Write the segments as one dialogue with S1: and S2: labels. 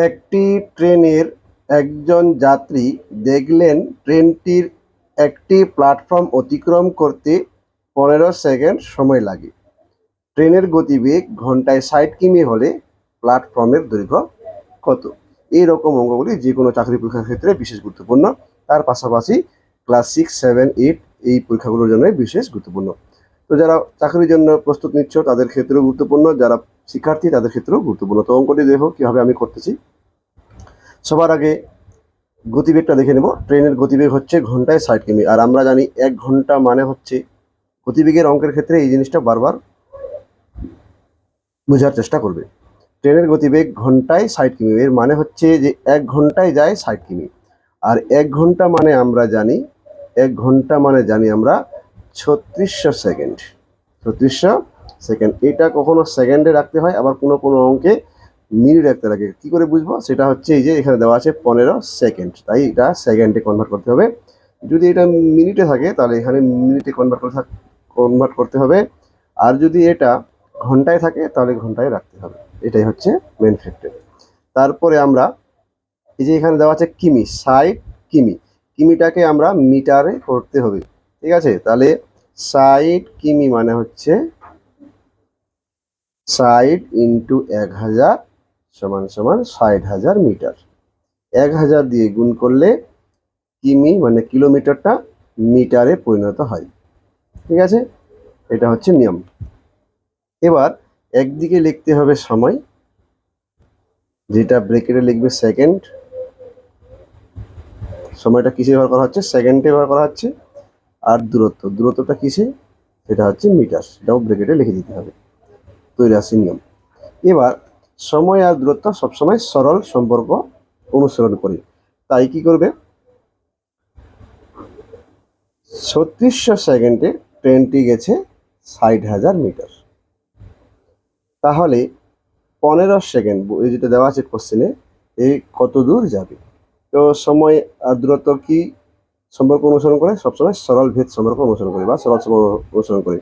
S1: একটি ট্রেনের একজন যাত্রী দেখলেন ট্রেনটির একটি প্ল্যাটফর্ম অতিক্রম করতে 15 সেকেন্ড সময় লাগে। ট্রেনের গতিবেগ ঘন্টায় 60 কিমি হলে প্ল্যাটফর্মের দৈর্ঘ্য কত? এই রকম অঙ্কগুলি যে কোনো চাকরি পরীক্ষার ক্ষেত্রে বিশেষ গুরুত্বপূর্ণ। তার পাশাপাশি ক্লাস 6, 7, 8 এই পরীক্ষাগুলোর জন্য বিশেষ গুরুত্বপূর্ণ। তো যারা চাকরির জন্য প্রস্তুত নিচ্ছ তাদের ক্ষেত্রেও গুরুত্বপূর্ণ, যারা শিক্ষার্থী তাদের ক্ষেত্রেও গুরুত্বপূর্ণ। তো অঙ্কটি দেখো কীভাবে আমি করতেছি। সবার আগে গতিবেগটা দেখে নেব। ট্রেনের গতিবেগ হচ্ছে ঘন্টায় 60 কিমি, আর আমরা জানি 1 ঘন্টা মানে হচ্ছে, গতিবেগের অঙ্কের ক্ষেত্রে এই জিনিসটা বারবার বোঝার চেষ্টা করবে। ট্রেনের গতিবেগ ঘন্টায় 60 কিমি, এর মানে হচ্ছে যে 1 ঘন্টায় যায় 60 কিমি। আর 1 ঘন্টা মানে আমরা জানি, 1 ঘন্টা মানে জানি আমরা 3600 সেকেন্ড। 3600 সেকেন্ড। এটা কখনো সেকেন্ডে রাখতে হয়, আবার কোনো কোনো অঙ্কে মিনিট রাখতে লাগে। কী করে বুঝবো? সেটা হচ্ছে এই যে এখানে দেওয়া আছে 15 সেকেন্ড, তাই এটা সেকেন্ডে কনভার্ট করতে হবে। যদি এটা মিনিটে থাকে তাহলে এখানে মিনিটে কনভার্ট করতে হবে, আর যদি এটা ঘন্টায় থাকে তাহলে ঘন্টায় রাখতে হবে। এটাই হচ্ছে মেন ফ্যাক্টর। তারপরে আমরা এই যে এখানে দেওয়া আছে কিমি, 60 কিমি, কিমিটাকে আমরা মিটারে করতে হবে। ঠিক আছে, তাহলে 60 কিমি মানে হচ্ছে 60 ইন্টু 1000 সমান সমান 60,000 মিটার। 1000 দিয়ে গুণ করলে কিমি মানে কিলোমিটারটা মিটারে পরিণত হয়। ঠিক আছে, এটা হচ্ছে নিয়ম। এবার একদিকে লিখতে হবে সময়, যেটা ব্রেকেটে লিখবে সেকেন্ড। সময়টা কিসে ব্যবহার করা হচ্ছে? সেকেন্ডে ব্যবহার করা হচ্ছে। আর দূরত্বটা কিসে? সেটা হচ্ছে মিটার, সেটাও ব্রেকেটে লিখে দিতে হবে। তৈরি আছে নিয়ম। এবার সময় আর দূরত্ব সবসময় সরল সম্পর্ক অনুসরণ করি, তাই কি করবে? 3600 সেকেন্ডে ট্রেনটি গেছে 60,000 মিটার। তাহলে 15 সেকেন্ড, এই যেটা দেওয়া আছে কোশ্চেনে, এই কত দূর যাবে? তো সময় আর দূরত্ব কি সম্পর্ক অনুসরণ করে? সবসময় সরল ভেদ সম্পর্ক অনুসরণ করে বা সরল সম্পর্ক অনুসরণ করে।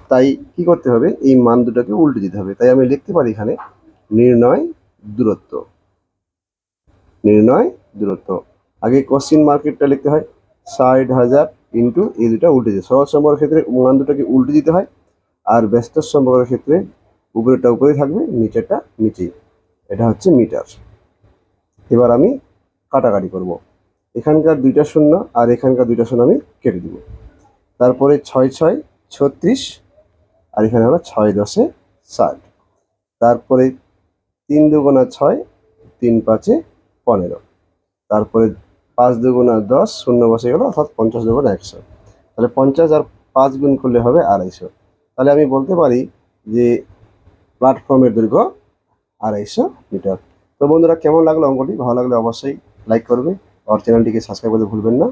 S1: তাই কি করতে হবে? এই মান দুটাকে উল্টে দিতে হবে। তাই আমি লিখতে পারি এখানে নির্ণয় দূরত্ব। নির্ণয় দূরত্ব, আগে কোশ্চিন মার্কেটটা লিখতে হয় 60,000 ইন্টু এই দুটা উল্টে দিতে। সরল সম্পর্কের ক্ষেত্রে মান দুটাকে উল্টে দিতে হয়, আর ব্যস্ত সম্পর্কের ক্ষেত্রে উপরেরটা উপরেই থাকবে, নিচেরটা নিচেই। এটা হচ্ছে মিটার। এবার আমি কাটাকাটি করব। এখানকার 2টা শূন্য আর এখানকার 2টা শূন্য আমি কেটে দিব। তারপরে 6 6 36, আর এখানে হলো 6 10 60। তারপরে 3 দুগুণা 6, 3 5 15। তারপরে 5 দুগুণা 10, শূন্য বসে গেল, অর্থাৎ 50 দুগুণা 100। তাহলে 50 আর 5 গুণ করলে হবে 250। তাহলে আমি বলতে পারি যে প্ল্যাটফর্মের দৈর্ঘ্য 250 মিটার। তো বন্ধুরা, কেমন লাগলো অঙ্কটি? ভালো লাগলে অবশ্যই লাইক করবে, আর চ্যানেলটিকে সাবস্ক্রাইব করতে ভুলবেন না।